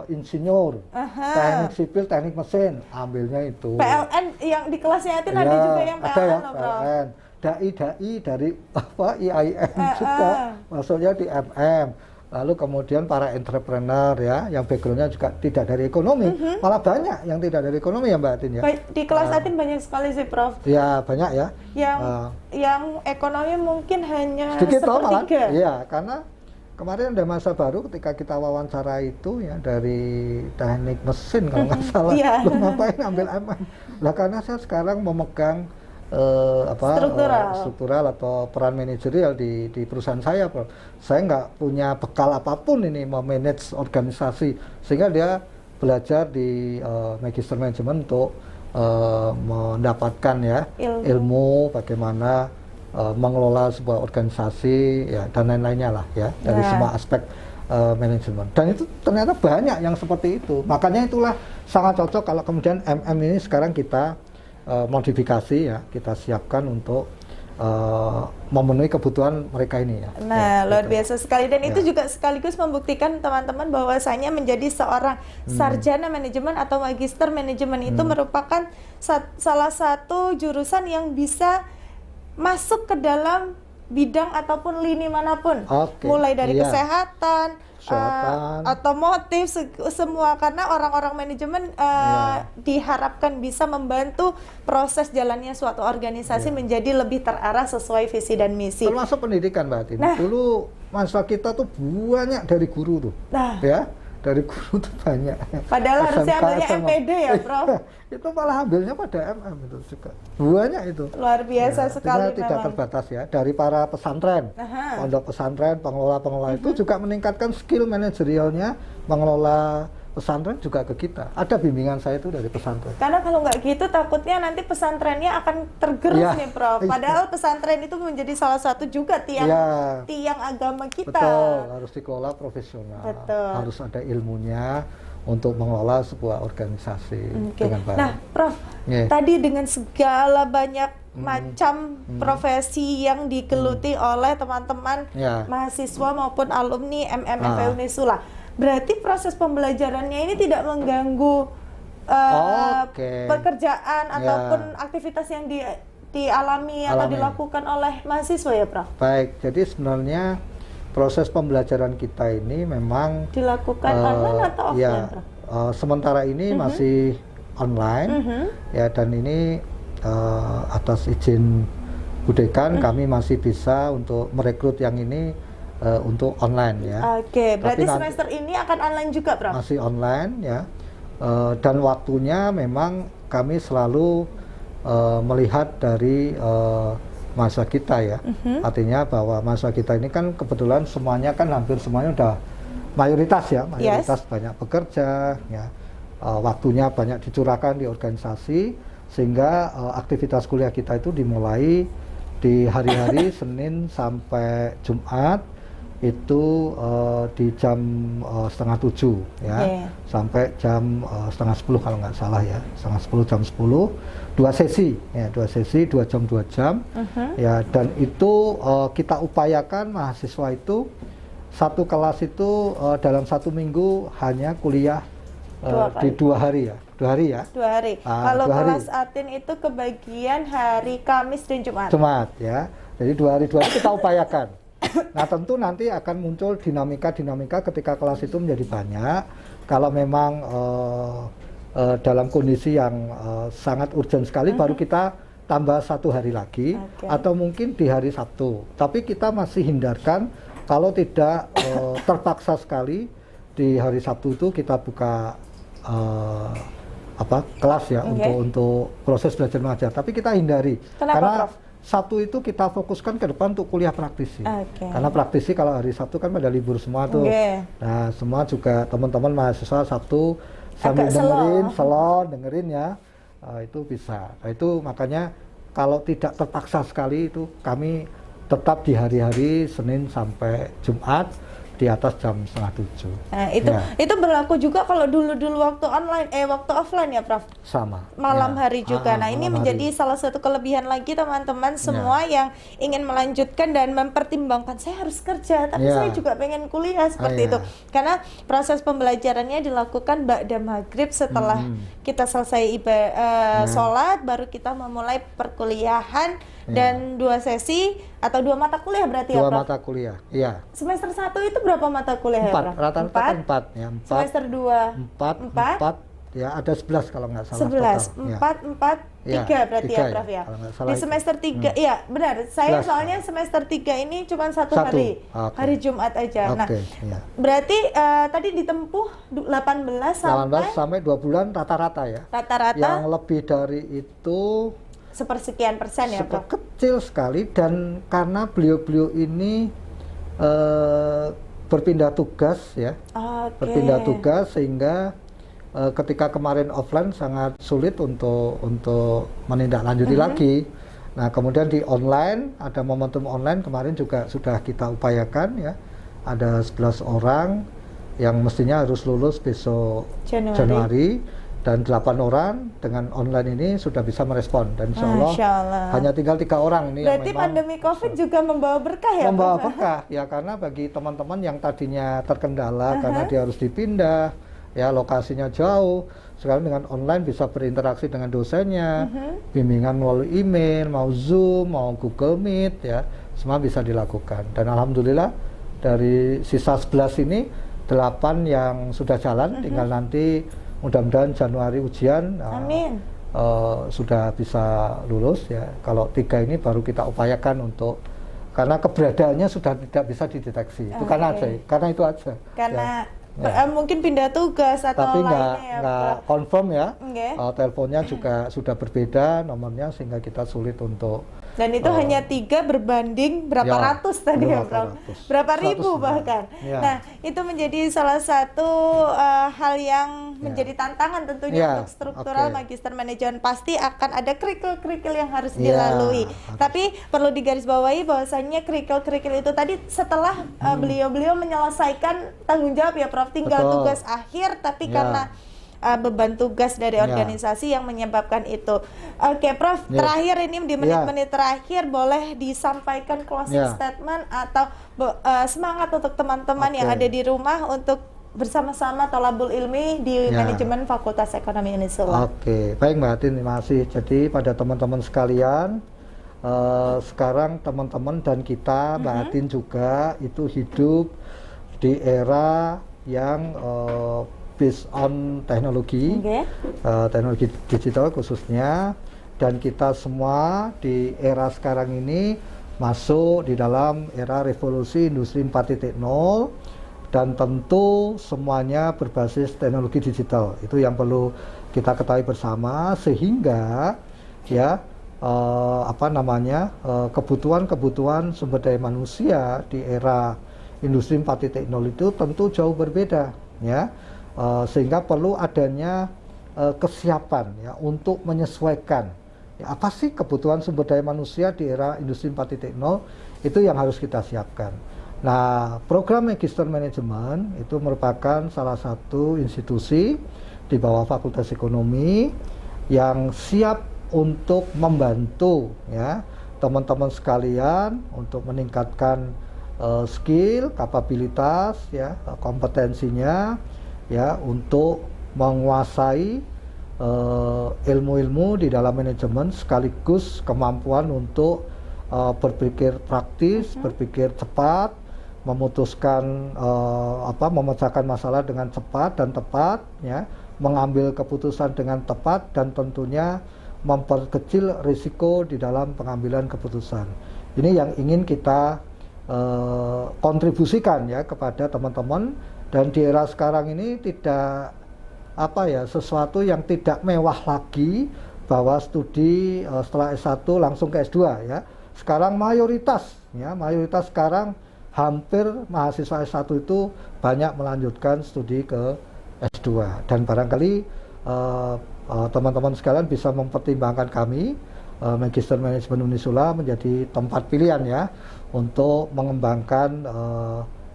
insinyur, teknik sipil, teknik mesin, ambilnya itu. PLN yang di kelasnya itu ada juga yang PLN, ada ya, PLN. Dai dari IAIN juga, masuknya di MM. lalu kemudian para entrepreneur ya, yang backgroundnya juga tidak dari ekonomi, malah banyak yang tidak dari ekonomi ya Mbak Atin ya. Di kelas Atin banyak sekali sih Prof. Ya banyak ya. Yang ekonomi mungkin hanya sedikit malah. sepertiga. Iya, karena kemarin ada masa baru ketika kita wawancara itu ya dari teknik mesin kalau nggak salah. Lu ngapain ambil MM? Lah karena saya sekarang memegang struktural atau peran manajerial di perusahaan saya, Prof. Saya nggak punya bekal apapun ini memanage organisasi, sehingga dia belajar di Magister Management untuk mendapatkan ya ilmu bagaimana mengelola sebuah organisasi ya dan lain-lainnya lah ya dari semua aspek manajemen. Dan itu ternyata banyak yang seperti itu. Makanya itulah sangat cocok kalau kemudian MM ini sekarang kita modifikasi ya, kita siapkan untuk memenuhi kebutuhan mereka ini ya. Nah, luar biasa sekali, dan itu juga sekaligus membuktikan teman-teman bahwasanya menjadi seorang sarjana manajemen atau magister manajemen itu merupakan salah satu jurusan yang bisa masuk ke dalam bidang ataupun lini manapun, mulai dari kesehatan, otomotif, semua, karena orang-orang manajemen diharapkan bisa membantu proses jalannya suatu organisasi menjadi lebih terarah sesuai visi dan misi. Termasuk pendidikan Mbak Atin. Dulu mahasiswa kita tuh banyak dari guru tuh, ya. Dari guru tuh banyak. Padahal harusnya ambilnya MPD ya, Prof. Itu malah ambilnya pada MM itu juga. Banyak itu. Luar biasa sekali. Tidak terbatas ya. Dari para pesantren, pondok pesantren, pengelola-pengelola itu juga meningkatkan skill manajerialnya, mengelola pesantren juga ke kita. Ada bimbingan saya itu dari pesantren. Karena kalau nggak gitu takutnya nanti pesantrennya akan tergerus nih Prof. Padahal pesantren itu menjadi salah satu juga tiang agama kita. Betul, harus dikelola profesional. Harus ada ilmunya untuk mengelola sebuah organisasi dengan baik. Nah Prof, tadi dengan segala banyak macam profesi yang digeluti oleh teman-teman mahasiswa maupun alumni MMFE Unisula, berarti proses pembelajarannya ini tidak mengganggu pekerjaan ataupun aktivitas yang dialami atau dilakukan oleh mahasiswa ya Prof? Baik, jadi sebenarnya proses pembelajaran kita ini memang dilakukan online atau offline, Prof? Sementara ini masih online ya, dan ini atas izin Bu Dekan kami masih bisa untuk merekrut yang ini untuk online ya. Berarti semester ini akan online juga, Prof? Masih online ya. Dan waktunya memang kami selalu melihat dari mahasiswa kita ya. Artinya bahwa mahasiswa kita ini kan kebetulan semuanya kan hampir semuanya udah mayoritas ya, banyak bekerja ya. Waktunya banyak dicurahkan di organisasi, sehingga aktivitas kuliah kita itu dimulai di hari-hari Senin sampai Jumat itu di jam 6:30 ya, sampai jam 9:30 kalau nggak salah ya, 9:30 jam 10, dua sesi 2 jam 2 jam ya. Dan itu kita upayakan mahasiswa itu satu kelas itu dalam 1 minggu hanya kuliah di 2 hari ya. 2 hari ya. 2 hari. Kalau kelas Atin itu kebagian hari Kamis dan Jumat. Jumat ya. Jadi 2 hari kita upayakan. Nah tentu nanti akan muncul dinamika ketika kelas itu menjadi banyak. Kalau memang dalam kondisi yang sangat urgent sekali, baru kita tambah 1 hari lagi, atau mungkin di hari Sabtu. Tapi kita masih hindarkan kalau tidak terpaksa sekali di hari Sabtu itu kita buka kelas ya, untuk proses belajar mengajar. Tapi kita hindari. Karena Prof? Sabtu itu kita fokuskan ke depan untuk kuliah praktisi. Karena praktisi kalau hari Sabtu kan pada libur semua tuh. Nah, semua juga teman-teman mahasiswa Sabtu sambil dengerin ya, itu bisa. Nah, itu makanya kalau tidak terpaksa sekali itu kami tetap di hari-hari Senin sampai Jumat di atas jam 6:30. Nah, itu berlaku juga kalau dulu waktu waktu offline ya, Prof? Sama. Malam hari juga. Nah, ini menjadi salah satu kelebihan lagi teman-teman semua yang ingin melanjutkan dan mempertimbangkan, saya harus kerja, tapi saya juga pengen kuliah seperti itu. Karena proses pembelajarannya dilakukan ba'da maghrib, setelah kita selesai sholat, baru kita memulai perkuliahan Dan 2 sesi atau 2 mata kuliah berarti ya, 2 Prof? mata kuliah, iya. Semester 1 itu berapa mata kuliah ya, 4, Prof? rata-rata 4 ya, 4. Semester 2 4 ya, ada 11 kalau nggak salah 11, total. 4, 3 ya, berarti 3 ya, Prof ya? kalau nggak salah Di itu. semester 3, iya benar, saya 11. soalnya semester 3 ini cuma 1 Satu. hari, Oke. hari Jumat aja. Nah, Iya. berarti tadi ditempuh 18 sampai 2 bulan rata-rata ya. rata-rata Yang lebih dari itu sepersekian persen ya, Prof? kecil sekali, dan karena beliau-beliau ini berpindah tugas ya. Oke. Berpindah tugas sehingga ketika kemarin offline sangat sulit untuk menindaklanjuti lagi. Nah, kemudian di online ada momentum online kemarin juga sudah kita upayakan ya. Ada 11 orang yang mestinya harus lulus besok Januari, dan 8 orang dengan online ini sudah bisa merespon, dan insya Allah hanya tinggal 3 orang ini. Berarti yang memang pandemi COVID juga membawa berkah ya, membawa Prof? berkah ya, karena bagi teman-teman yang tadinya terkendala karena dia harus dipindah ya, lokasinya jauh, sekarang dengan online bisa berinteraksi dengan dosennya, bimbingan melalui email, mau Zoom, mau Google Meet ya, semua bisa dilakukan. Dan alhamdulillah dari sisa 11 ini 8 yang sudah jalan, tinggal nanti mudah-mudahan Januari ujian. Amin. Sudah bisa lulus ya. Kalau 3 ini baru kita upayakan untuk, karena keberadaannya sudah tidak bisa dideteksi. Itu karena itu aja. Karena mungkin pindah tugas atau tapi lainnya nggak confirm ya. Okay. Teleponnya juga sudah berbeda nomornya, sehingga kita sulit untuk. Dan itu hanya 3 berbanding berapa ratus tadi ya, Prof? Berapa ribu bahkan. Ya. Nah, itu menjadi salah satu hal yang menjadi tantangan tentunya untuk struktural magister manajemen. Pasti akan ada kerikil-kerikil yang harus dilalui. Tapi perlu digarisbawahi bahwasannya kerikil-kerikil itu tadi setelah beliau-beliau menyelesaikan tanggung jawab ya, Prof. Tinggal tugas akhir, tapi karena beban tugas dari organisasi yang menyebabkan itu. Oke, Prof, terakhir ini di menit-menit terakhir boleh disampaikan closing statement atau semangat untuk teman-teman yang ada di rumah untuk bersama-sama tolabul ilmi di manajemen Fakultas Ekonomi Unisula. Oke, baik Mbak Atin, terima kasih. Jadi pada teman-teman sekalian, sekarang teman-teman dan kita, Mbak Atin juga itu hidup di era yang based on teknologi, teknologi digital khususnya, dan kita semua di era sekarang ini masuk di dalam era revolusi industri 4.0, dan tentu semuanya berbasis teknologi digital. Itu yang perlu kita ketahui bersama, sehingga ya kebutuhan sumber daya manusia di era industri 4.0 itu tentu jauh berbeda ya. Sehingga perlu adanya kesiapan ya untuk menyesuaikan ya, apa sih kebutuhan sumber daya manusia di era industri 4.0, itu yang harus kita siapkan. Nah, program Magister Manajemen itu merupakan salah satu institusi di bawah Fakultas Ekonomi yang siap untuk membantu ya teman-teman sekalian untuk meningkatkan skill, kapabilitas ya, kompetensinya ya, untuk menguasai ilmu-ilmu di dalam manajemen, sekaligus kemampuan untuk berpikir praktis, berpikir cepat, memutuskan memecahkan masalah dengan cepat dan tepat ya, mengambil keputusan dengan tepat, dan tentunya memperkecil risiko di dalam pengambilan keputusan. Ini yang ingin kita kontribusikan ya kepada teman-teman. Dan di era sekarang ini tidak sesuatu yang tidak mewah lagi bahwa studi setelah S1 langsung ke S2 ya. Sekarang mayoritas sekarang hampir mahasiswa S1 itu banyak melanjutkan studi ke S2, dan barangkali teman-teman sekalian bisa mempertimbangkan kami Magister Manajemen Unisula menjadi tempat pilihan ya untuk mengembangkan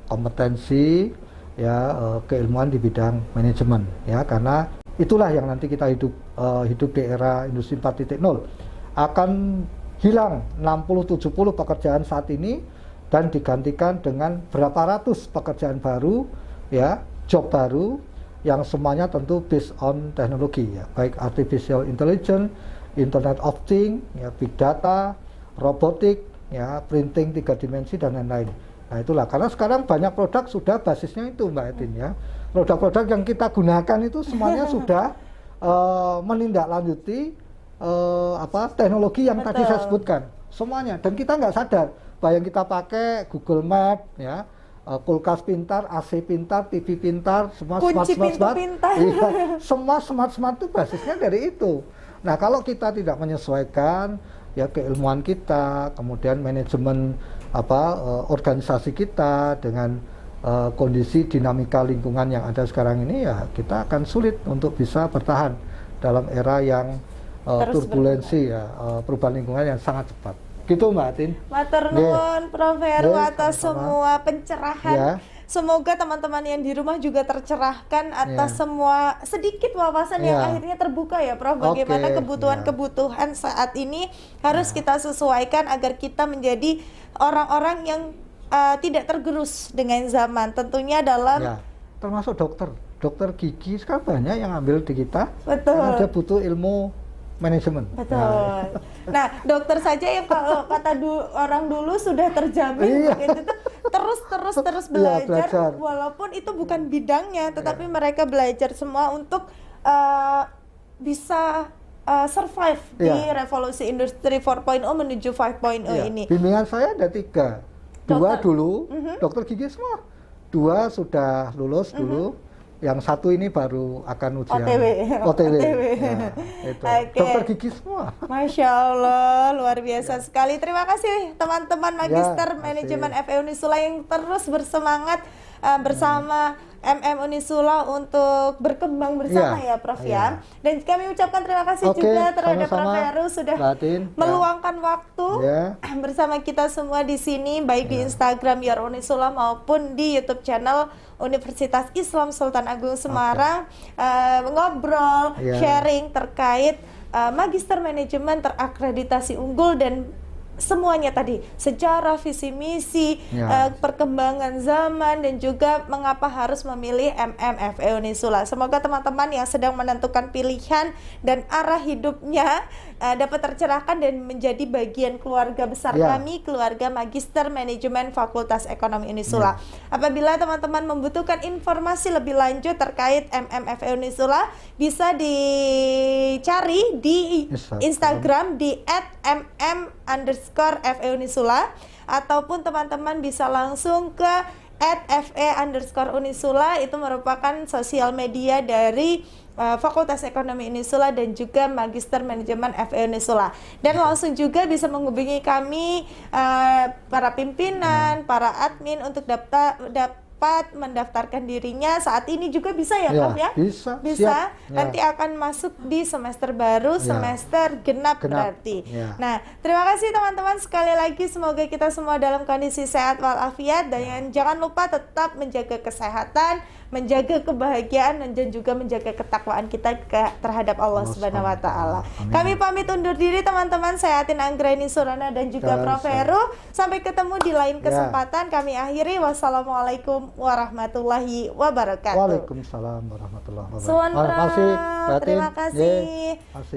kompetensi ya, keilmuan di bidang manajemen ya, karena itulah yang nanti kita hidup di era industri 4.0. Akan hilang 60-70 pekerjaan saat ini dan digantikan dengan berapa ratus pekerjaan baru ya, job baru yang semuanya tentu based on teknologi ya, baik artificial intelligence, Internet of Things ya, big data, robotik, ya, printing 3 dimensi dan lain-lain. Nah itulah, karena sekarang banyak produk sudah basisnya itu Mbak Etin ya. Produk-produk yang kita gunakan itu semuanya sudah menindaklanjuti teknologi yang tadi saya sebutkan semuanya, dan kita nggak sadar bahwa yang kita pakai Google Map ya, kulkas pintar, AC pintar, TV pintar, semua smart pintar. Iya, semua smart itu basisnya dari itu. Nah kalau kita tidak menyesuaikan ya keilmuan kita, kemudian manajemen organisasi kita dengan kondisi dinamika lingkungan yang ada sekarang ini, ya kita akan sulit untuk bisa bertahan dalam era yang turbulensi ya, perubahan lingkungan yang sangat cepat. Gitu Mbak Atin. Matur nuwun Prof Heru atas semua pencerahan. Ya. Semoga teman-teman yang di rumah juga tercerahkan atas semua sedikit wawasan yang akhirnya terbuka ya Prof. Bagaimana kebutuhan-kebutuhan saat ini harus kita sesuaikan agar kita menjadi orang-orang yang tidak tergerus dengan zaman. Tentunya dalam termasuk dokter gigi sekarang banyak yang ambil di kita. Betul. Karena dia butuh ilmu manajemen. Betul. Nah, dokter saja yang kalau kata orang dulu sudah terjamin begitu, terus belajar, walaupun itu bukan bidangnya, tetapi mereka belajar semua untuk bisa survive di revolusi industri 4.0 menuju 5.0 ini. Bimbingan saya ada 3. 2 dulu, dokter gigi semua. 2 sudah lulus dulu. Yang 1 ini baru akan ujian OTW. Ya, itu. Dokter gigi semua. Masya Allah, luar biasa sekali. Terima kasih teman-teman Magister Manajemen FE Unisula yang terus bersemangat bersama Unisula untuk berkembang bersama ya Prof ya. Dan kami ucapkan terima kasih juga terhadap Prof Heru sudah meluangkan waktu bersama kita semua di sini, baik di Instagram Your Unisula maupun di YouTube channel Universitas Islam Sultan Agung Semarang, ngobrol, sharing terkait Magister Manajemen terakreditasi unggul dan semuanya tadi, sejarah, visi misi, perkembangan zaman, dan juga mengapa harus memilih FE Unisula. Semoga teman-teman yang sedang menentukan pilihan dan arah hidupnya dapat tercerahkan dan menjadi bagian keluarga besar kami, keluarga Magister Manajemen Fakultas Ekonomi Unisula. Apabila teman-teman membutuhkan informasi lebih lanjut terkait FE Unisula, bisa dicari di Instagram di @mm_FE Unisula, ataupun teman-teman bisa langsung ke @FE_Unisula. Itu merupakan sosial media dari Fakultas Ekonomi Unisula dan juga Magister Manajemen FE Unisula. Dan langsung juga bisa menghubungi kami para pimpinan, para admin untuk dapat mendaftarkan dirinya. Saat ini juga bisa ya Prof ya? Bisa. Nanti akan masuk di semester baru, semester genap berarti. Nah, terima kasih teman-teman sekali lagi, semoga kita semua dalam kondisi sehat walafiat, dan jangan lupa tetap menjaga kesehatan, menjaga kebahagiaan, dan juga menjaga ketakwaan kita terhadap Allah Subhanahu wa taala. Kami pamit undur diri teman-teman. Saya Atin Anggraini Surana dan juga Prof Heru. Sampai ketemu di lain kesempatan. Kami akhiri. Wassalamualaikum warahmatullahi wabarakatuh. Waalaikumsalam warahmatullahi wabarakatuh. Terima kasih.